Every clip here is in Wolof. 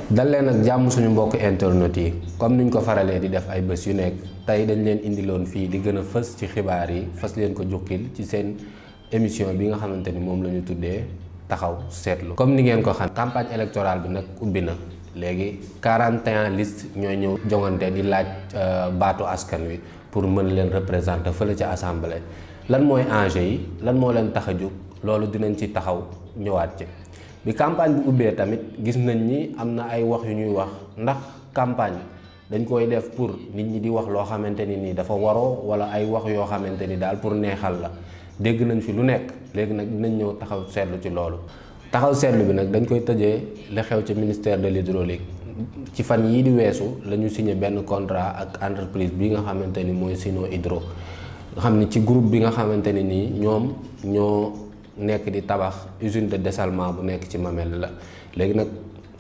dal leen ak jàmm suñu mbokk internet yi comme niñ ko faralee di def ay bés yu nekk tey dañ leen indiloon fii di gën a fës ci xibaar yi fas leen ko jukkil ci seen émission bi nga xamante ni moom la ñu tuddee taxaw seetlu. comme ni ngeen ko xam campagne électorale bi nag ubbi na léegi 41 listes ñooy ñëw jongante di laaj baatu askan wi pour mën leen représenter fële ci assemblée. lan mooy enjeu yi lan moo leen tax a jóg loolu dinañ ci taxaw ñëwaat ci. bi campagne bi ubbee tamit gis nañ ni am na ay wax yu ñuy wax ndax campagne dañ koy def pour nit ñi di wax loo xamante ni nii dafa waroo wala ay wax yoo xamante ni daal pour neexal la dégg nañ fi lu nekk léegi nag dinañ ñëw taxaw seetlu ci loolu. taxaw seetlu bi nag dañ koy tëjee li xew ci ministère de l'hydraulique ci fan yii di weesu la ñu signé benn contrat ak entreprise bi nga xamante ni mooy Sino Hydro nga xam ni ci groupe bi nga xamante ni nii ñoom ñoo nekk di tabax usine de dessalement bu nekk ci Mamel la. léegi nag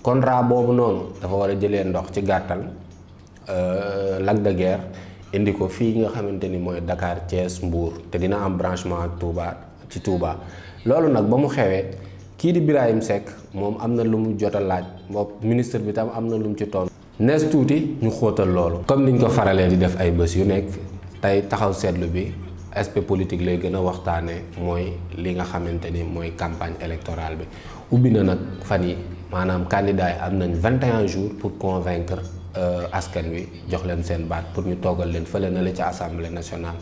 contrat boobu noonu dafa war a jëlee ndox ci gàttal Lac de Guiers indi ko fii nga xamante ni mooy Dakar Thiès Mbour te dina am branchement ak Touba. loolu nag ba mu xewee kii di Birahim Seck moom am na lu mu jot a laaj moom ministre bi tam am na lu mu ci tontu. nees tuuti ñu xóotal loolu. comme niñ ko faralee di def ay bés yu nekk tey taxaw seetlu bi. aspect politique lay gën a waxtaanee mooy li nga xamante ni mooy campagne électorale bi ubbi na nag fan yi maanaam candidat yi am nañ 21 jours pour convaincre askan wi jox leen seen baat pour ñu toogal leen fële na la ci assemblée nationale.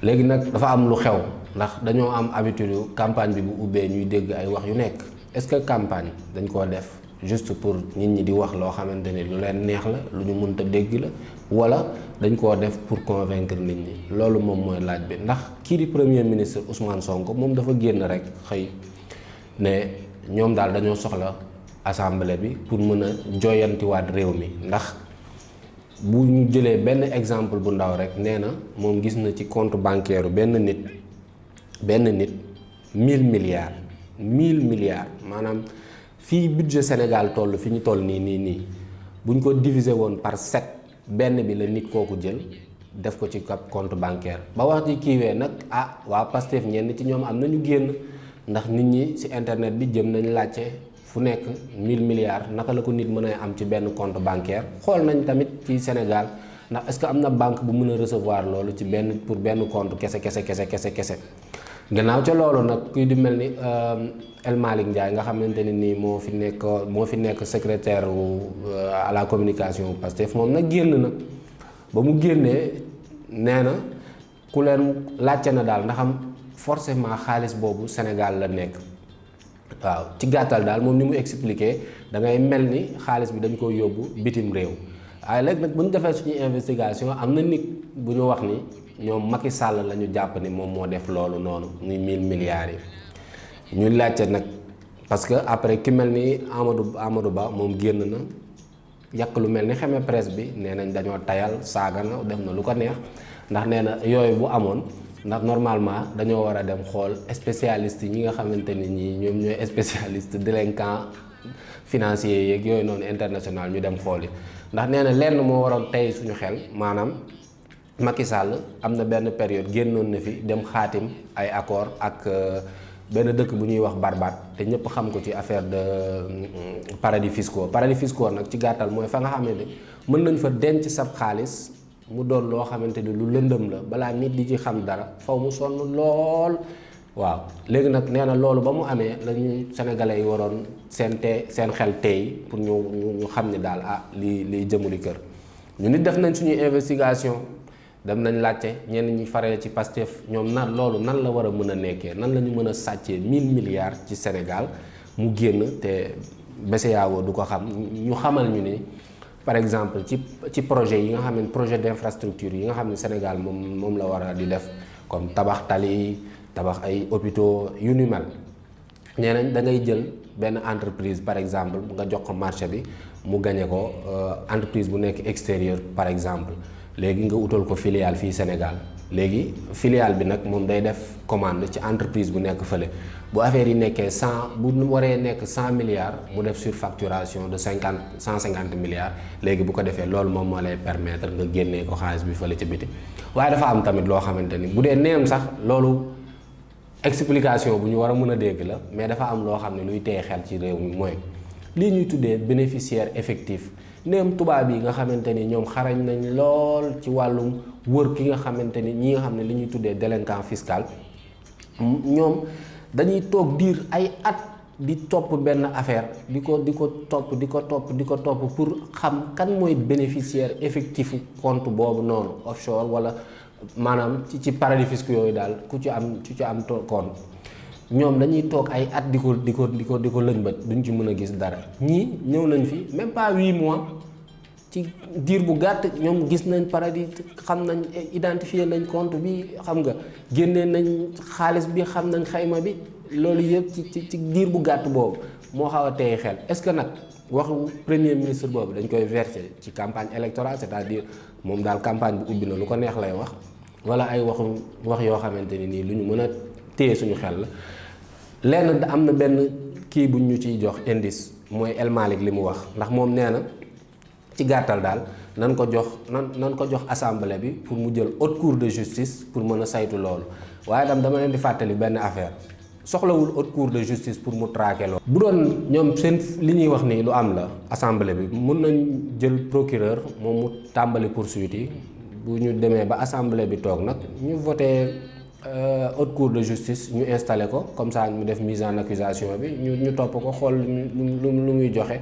léegi nag dafa am lu xew ndax dañoo am habitude campagne bi bu ubbee ñuy dégg ay wax yu nekk est-ce que campagne dañ koo def juste pour nit ñi di wax loo xamante ni lu leen neex la lu ñu mënta dégg la wala dañ koo def pour convaincre nit ñi loolu moom mooy laaj bi. ndax kii di premier ministre Ousmane Sonko moom dafa génn rek xëy ne ñoom daal dañoo soxla assemblée bi pour mën a joyantiwaat réew mi. ndax bu ñu jëlee benn exemple bu ndaw rek nee na moom gis na ci compte bancaire benn nit 1000 milliards maanaam fii budget Sénégal toll fi ñu toll nii buñ ko diviser woon par 7 benn bi la nit kooku jël def ko ci compte bancaire. ba wax ci kiiwee nag waa Pastef ñenn ci ñoom am nañu génn ndax nit ñi ci internet bi jëm nañ laajte fu nekk 1000 milliards naka la ko nit mën a am ci benn compte bancaire. xool nañ tamit ci Sénégal ndax est-ce que am na banque bu mën a recevoir loolu ci benn compte kese. gannaaw ca loolu nag kuy di mel ni El Malick Ndiaye nga xamante ne nii moo fi nekk secrétaire à la communication Pastef moom nag génn na ba mu génnee nee na ku leen laajte na daal ndax am forcément xaalis boobu Sénégal la nekk. waaw ci gàttal daal moom ni mu expliqué da ngay mel ni xaalis bi dañ ko yóbbu bitim réew. waaye léegi nag bu ñu defee suñuy investigation am na nit bu ñu wax ni ñoom Macky Sall la ñu jàpp ni moom moo def loolu noonu muy 1000 milliards yi. ñu laajte nag parce que après ki mel ni Amadou Ba moom génn na yàq lu mel ni xeme presse bi nee nañ dañoo tayal saaga na def na lu ko neex ndax nee na yooyu bu amoon ndax normalement dañoo war a dem xool spécialiste yi ñi nga xamante ni ñii ñoom ñooy spécialiste délinquant financier yeeg yooyu noonu international ñu dem xooli ndax nee na lenn moo waroon tey suñu xel maanaam Macky Sall am na benn période génnoon na fi dem xaatim ay accord ak benn dëkk bu ñuy wax Barbade te ñëpp xam ko ci affaire de paradis fiscaux nag ci gàttal mooy fa nga xamante ni mën nañ fa denc sab xaalis mu doon loo xamante ni lu lëndëm la balaa nit di ci xam dara faw mu sonn lool. waaw léegi nag nee na loolu ba mu amee la ñu sénégalais yi waroon seen xel tey pour ñu xam ni daal lii jëmuli kër. ñu nit def nañ suñuy investigation dem nañ laajte ñenn ñi faree ci Pastef ñoom loolu nan la war a mën a nekkee nan la ñu mën a sàccee 1000 milliards ci Sénégal mu génn te BCEAO du ko xam ñu xamal ñu ni par exemple ci projet yi nga xam ne projet d'infrastructure yi nga xam ne Sénégal moom la war a di def comme tabax tali tabax ay hôpitaux yu ni mel. nee nañ da ngay jël benn entreprise par exemple nga jox ko marché bi mu gañe ko entreprise bu nekk extérieur par exemple léegi nga utal ko filiale fii Sénégal léegi filiale bi nag moom day def commande ci entreprise bu nekk fële bu affaire yi nekkee 100 bu waree nekk 100 milliards mu def surfacturation de 150 milliards léegi bu ko defee loolu moom moo lay permettre nga génnee ko xaalis bi fële ci biti. waaye dafa am tamit loo xamante ni bu dee neem sax loolu explication bu ñu war a mën a dégg la, mais dafa am loo xam ne luy teye xel ci réew mi mooy lii ñuy tuddee bénéficiaire effectif. néem tubaab yi nga xamante ni ñoom xarañ nañ lool ci wàllum wër ki nga xamante ni ñi nga xam ne li ñuy tuddee délinquant fiscal ñoom dañuy toog diir ay at di topp benn affaire di ko topp pour xam kan mooy bénéficiaire effectif compte boobu noonu offshore wala maanaam ci paradis fiscaux yooyu daal ku ci am compte. ñoom dañuy toog ay at di ko lëñbët duñ ci mën a gis dara. ñii ñëw nañ fi même pas 8 mois ci diir bu gàtt ñoom gis nañ paradis, xam nañ identifier nañ compte bi, xam nga génnee nañ xaalis bi, xam nañ xayma bi. loolu yëpp ci diir bu gàtt boobu moo xaw a teye xel. est-ce que nag waxu premier ministre boobu dañ koy verser ci campagne électorale, c'est-à-dire moom daal campagne bi ubbi na lu ko neex lay wax, wala ay wax yoo xamante ni nii lu ñu mën a téye suñu xel la. lenn am na benn kii bu ñu ciy jox indice mooy El Malick li mu wax, ndax moom nee na ci gàttal daal nan ko jox assemblée bi pour mu jël haute cour de justice pour mën a saytu loolu. waaye tam dama leen di fàttali benn affaire, soxlawul haute cour de justice pour mu traquer loolu. bu doon ñoom seen li ñuy wax nii lu am la, assemblée bi mun nañ jël procureur moom mu tàmbali poursuite yi, bu ñu demee ba assemblée bi toog nag ñu voté haute cour de justice ñu installé ko comme ça ñu def mise en accusation bi ñu topp ko xool lu muy joxe.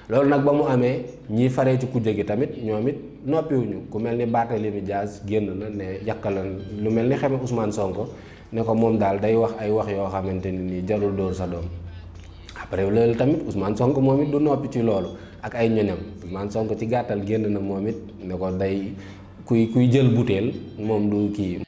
loolu nag ba mu amee ñi faree ci kujje gi tamit ñoom it noppiwuñu, ku mel ni Barthélémy Dias génn na ne yàkkalan lu mel ni xeme Ousmane Sonko ne ko moom daal day wax ay wax yoo xamante ni nii jarul dóor sa doom. après loolu tamit Ousmane Sonko moom it du noppi ci loolu ak ay ñoñam. Ousmane Sonko ci gàttal génn na moom it ne ko day kuy jël butéel moom du kii.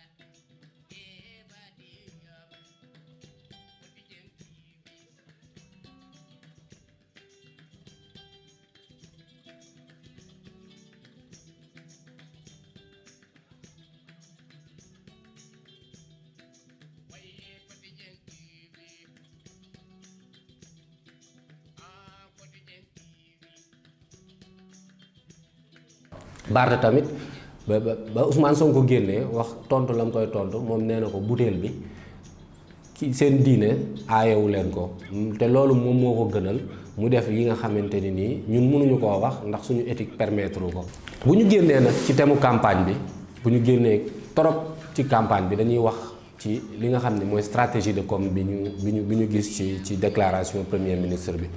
Barth tamit ba Ousmane Sonko génnee wax tontu la mu koy tontu moom nee na ko butéel bi ki seen diine aayewu leen ko, te loolu moom moo ko gënal mu def yi nga xamante ni nii ñun mënuñu koo wax ndax suñu éthique permettre ko. bu ñu génnee nag ci thème campagne bi, bu ñu génnee trop ci campagne bi dañuy wax ci li nga xam ne mooy stratégie de com bi ñu gis ci déclaration premier ministre bi.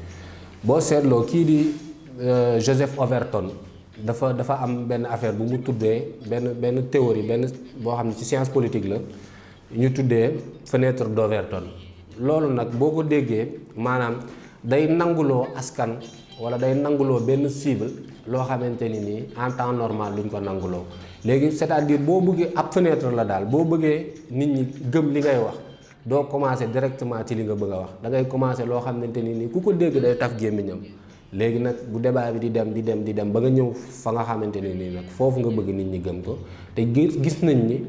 boo seetloo kii di Joseph Overton dafa am benn affaire bu mu tuddee benn théorie boo xam ne ci science politique la ñu tuddee fenêtre d'Overton. loolu nag boo ko déggee maanaam day nanguloo askan wala day nanguloo benn cible loo xamante ni nii en temps normal duñ ko nanguloo. léegi c'est-à-dire boo bëggee ab fenêtre la daal, boo bëggee nit ñi gëm li ngay wax doo commencer directement ci li nga bëgg a wax, da ngay commencer loo xamante ni nii ku ko dégg day taf gémmiñam. léegi nag bu débat bi di dem ba nga ñëw fa nga xamante ne nii nag foofu nga bëgg nit ñi gëm ko, te gis nañ ni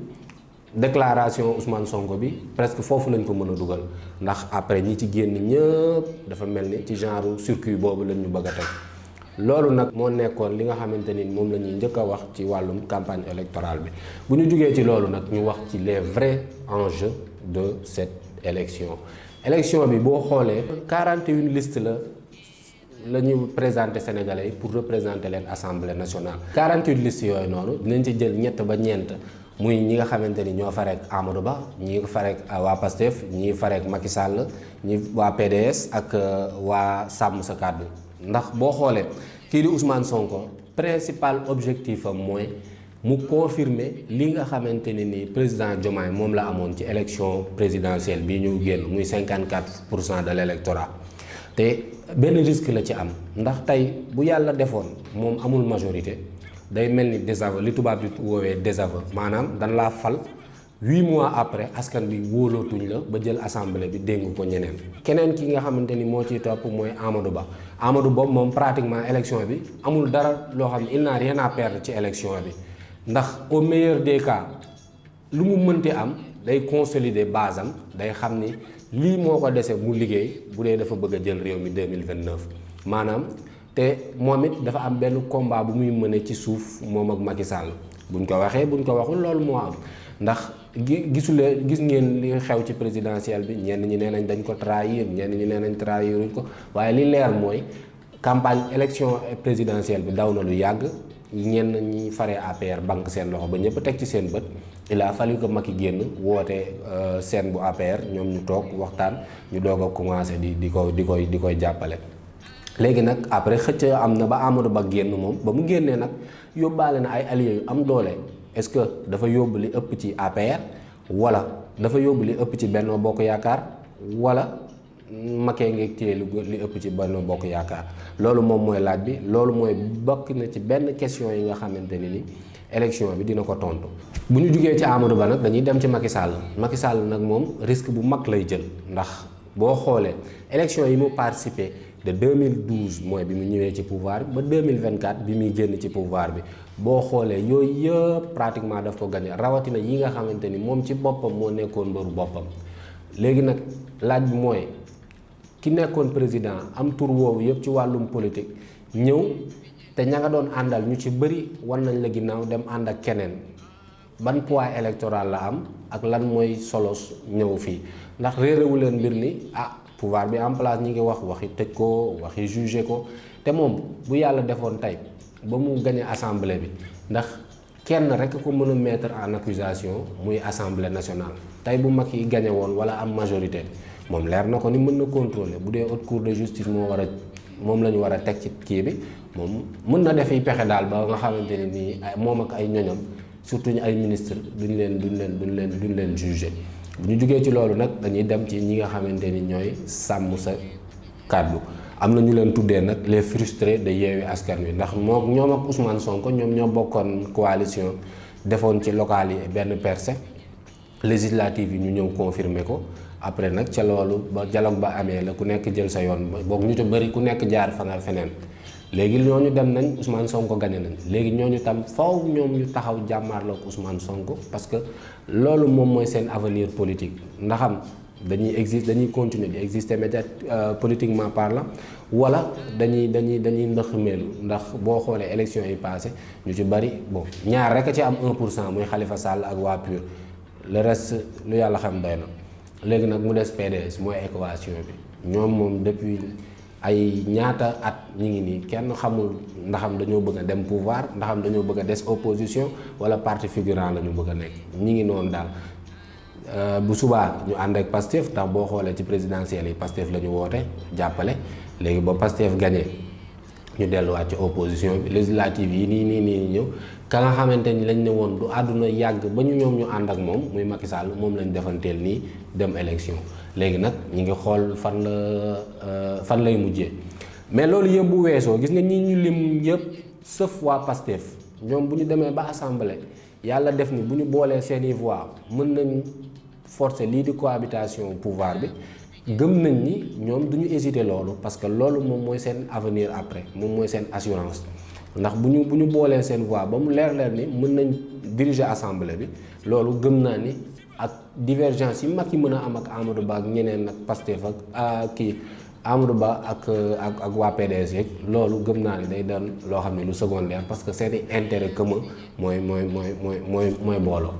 déclaration Ousmane Sonko bi presque foofu lañ ko mën a dugal, ndax après ñi ci génn ñëpp dafa mel ni ci genre circuit boobu lañ ñu bëgg a teg. loolu nag moo nekkoon li nga xamante ni moom la ñuy njëkk a wax ci wàllum campagne électorale bi. bu ñu jugee ci loolu nag ñu wax ci les vrais enjeux de cette élection bi boo xoolee 41 listes la ñu présenté Sénégalais yi pour représenter leen Assemblée nationale. 48 listes yooyu noonu dinañ ci jël ñett ba ñeent muy ñi nga xamante ni ñoo fareek Amadou Ba, ñi fareek waa Pastef, ñi fareek Macky Sall, ñi waa PDS ak waa Sàmm Sa Kàddu. ndax boo xoolee kii di Ousmane Sonko principal objectif am mooy mu confirmer li nga xamante ni nii président Diomaye moom la amoon ci élection présidentielle bi ñu génn muy 54% de l'électorat. te benn risque la ci am ndax tey bu yàlla defoon moom amul majorité day mel ni désaveu, li tubaab di woowee désaveu, maanaam dan laa fal 8 mois après askan bi wóolootuñ la ba jël assemblée bi dénk ko ñeneen. keneen ki nga xamante ni moo ciy topp mooy Amadou Ba. Amadou Ba moom pratiquement élection bi amul dara loo xam ne il n'a rien à perdre ci élection bi, ndax au meilleur des cas lu mu mënti am day consolider base am, day xam ni lii moo ko dese mu liggéey bu dee dafa bëgg a jël réew mi 2029 maanaam. te moom it dafa am benn combat bu muy mëne ci suuf moom ak Macky Sall buñ ko waxee buñ ko waxul loolu moo am. ndax gis ngeen li xew ci présidentielle bi ñenn ñi nee nañ dañ ko trahir ñenn ñi nee nañ trahiruñ ko waaye li leer mooy campagne élection présidentielle bi daw na lu yàgg ñenn ñi faree APR banque seen loxo ba ñëpp teg ci seen bët il a fallu que Macky génn woote seen bu APR ñoom ñu toog waxtaan ñu doog a commencé di koy jàppale. léegi nag après xëcc am na ba Amadou Ba génn moom ba mu génnee nag yóbbaale na ay alliés yu am doole est-ce que dafa yóbbu li ëpp ci APR wala dafa yóbbu li ëpp ci Benno Bokk Yaakaar wala Macky ngeeg téye li ëpp ci Benno Bokk Yaakaar loolu moom mooy laaj bi loolu mooy bokk na ci benn question yi nga xamante ni élection bi dina ko tontu. bu ñu jugee ci Amadou Ba nag dañuy dem ci Macky Sall nag moom risque bu mag lay jël ndax boo xoolee élection yi mu participé de 2012 mooy bi mu ñëwee ci pouvoir bi ba 2024 bi muy génn ci pouvoir bi boo xoolee yooyu yëpp pratiquement daf ko gagné rawatina yi nga xamante ni moom ci boppam moo nekkoon mbëru boppam. léegi nag laaj bi mooy ki nekkoon président am tur woowu yëpp ci wàllum politique ñëw te ña nga doon àndal ñu ci bëri war nañ la ginnaaw dem ànd ak keneen ban poids électoral la am ak lan mooy solos ñëw fii ndax réeréwu leen mbir ni pouvoir bi en place ñi ngi wax waxi tëj ko waxi jugé ko te moom bu yàlla defoon tey ba mu gagné assemblée bi ndax kenn rek ko mën a mettre en accusation muy assemblée nationale tey bu mag yi gagné woon wala am majorité moom leer na ko ni mën na contrôler bu dee haute cour de justice moom la ñu war a teg ci kii bi moom mën na defi pexe daal ba nga xamante ne nii moom ak ay ñoñam surtout ñu ay ministre duñ leen jugé. bu ñu jugee ci loolu nag dañuy dem ci ñi nga xamante ni ñooy sàmm sa kàddu am na ñu leen tuddee nag les frustrés de Yewwi Askan Wi ndax ñoom ak Ousmane Sonko ñoom ñoo bokkoon coalition defoon ci local yi benn percée législative yi ñu ñëw confirmer ko après nag ca loolu ba dialogue ba amee la ku nekk jël sa yoon boog ñu ci bëri ku nekk jaar fa nga feneen léegi ñooñu dem nañ Ousmane Sonko gagné nañ léegi ñooñu tam faw ñoom ñu taxaw jàmmaarloo ak Ousmane Sonko parce que loolu moom mooy seen avenir politique ndaxam dañuy continuer di exister politiquement parlant wala dañuy ndëxmeelu ndax boo xoolee élection yi passé ñu ci bari bon ñaar rek a ci am 1% muy Khalifa Sall ak waa PUR le reste lu yàlla xam doy na léegi nag mu des PDS mooy équation bi ñoom moom depuis ay ñaata at ñi ngi nii kenn xamul ndaxam dañoo bëgg a dem pouvoir ndaxam dañoo bëgg a des opposition wala parti figurant la ñu bëgg a nekk ñi ngi noonu daal bu subaa ñu ànd ak Pastef ndax boo xoolee ci présidentielle yi Pastef la ñu woote jàppale léegi ba Pastef gagné ñu delluwaat ci opposition bi législative yi nii ñëw ka nga xamante ni lañ ne woon du àdduna yàgg ba ñoom ñu ànd ak moom muy Macky Sall moom lañ defanteel nii dem élection léegi nag ñi ngi xool fan lay mujjee mais loolu yëpp bu weesoo gis nga ñi ñu lim yëpp sauf waa Pastef ñoom bu ñu demee ba assemblée yàlla def ni bu ñu boolee seeni voix mën nañ forcer lii di cohabitation pouvoir bi gëm nañ ni ñoom du ñu hésiter loolu parce que loolu moom mooy seen avenir après moom mooy seen assurance ndax bu ñu boolee seen voix ba mu leer ni mën nañ diriger assemblée bi loolu gëm naa ni ak divergence yi mag yi mën a am ak Amadou Ba ak ñeneen ak Pastef ak kii Amadou Ba ak waa PDS yeeg loolu gëm naa ni day doon loo xam ne lu secondaire parce que seeni intérêt commun mooy booloo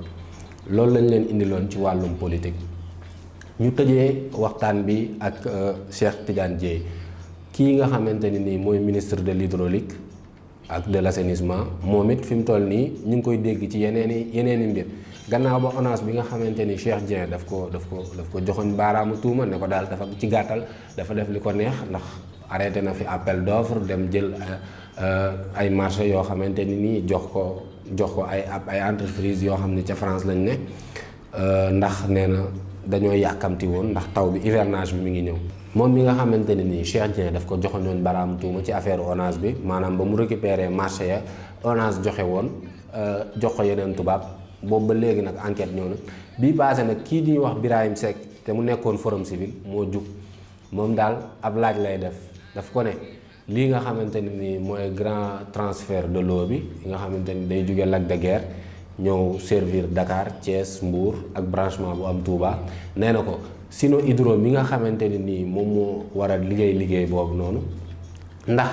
loolu lañ leen indiloon ci wàllum politique. ñu tëjee waxtaan bi ak Cheikh Tidiane Dièye kii nga xamante ni nii mooy ministre de l'hydraulique ak de l'assainissement moom it fi mu toll nii ñu ngi koy dégg ci yeneeni mbir gannaaw ba ONAS bi nga xamante ni Cheikh Dieng daf ko joxoñ baaraamu tuuma ne ko daal dafa ci gàttal dafa def li ko neex ndax arrêté na fi appel d'offre dem jël ay marché yoo xamante ni nii jox ko ay entreprise yoo xam ne ca France lañ ne ndax nee na dañoo yàkkamti woon ndax taw bi hivernage bi mi ngi ñëw moom mi nga xamante ne nii Cheikh Dieng daf ko joxoñoon baaraamu tuuma ci affaire ONAS bi maanaam ba mu récupérer marché ya ONAS joxe woon jox ko yeneen tubaab boobu ba léegi nag enquête ñëw na bii passé nag kii di ñu wax Birahim Seck te mu nekkoon forum civil moo jug moom daal ab laaj lay daf ko ne lii nga xamante ne nii mooy grand transfert de l'eau bi nga xamante ni day jóge Lac de Guiers ñëw servir Dakar Thiès Mbour ak branchement bu am Touba nee na ko Sino Hydro mi nga xamante ne nii moom moo war a liggéey boobu noonu ndax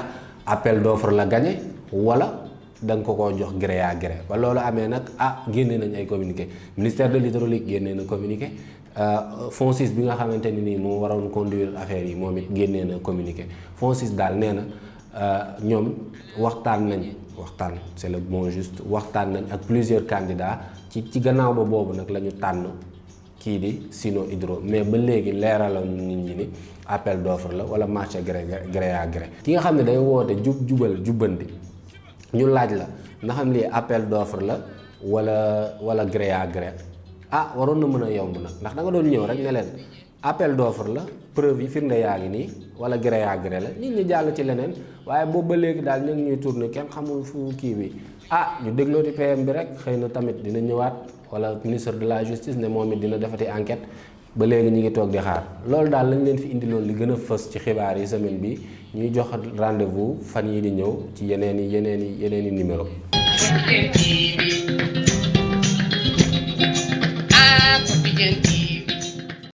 appel d'offre la gagné wala da nga ko koo jox gré à gré ba loolu amee nag génne nañ ay communiqué ministère de l'hydraulique génnee na communiqué FONSIS bi nga xamante ni nii moo waroon conduire affaire yi moom it génnee na communiqué FONSIS daal nee na ñoom waxtaan c'est le bon juste waxtaan nañ ak plusieurs candidats ci gannaaw ba boobu nag la ñu tànn kii di Sino Hydro mais ba léegi leeraloon nit ñi ni appel d'offre la wala marché gré à gré ki nga xam ne day woote jubal jubbanti ñu laaj la nga xam lii appel d'offre la wala gré à gré waroon na mën a yomb nag ndax da nga doon ñëw rek ne leen appel d'offre la preuve yi firnde yaa ngi nii wala gré à gré la nit ñi jàll ci leneen waaye boobu ba léegi daal ñu ngi ñuy tourner kenn xamul fu kii bi ñu déglooti PM bi rek xëy na tamit dina ñëwaat wala ministre de la justice ne moom it dina defati enquête ba léegi ñu ngi toog di xaar loolu daal lañ leen fi indiloon li gën a fës ci xibaar yi semaine bi ñuy jox rendez-vous fan yi di ñëw ci yeneen i numéro Quotidienne TV.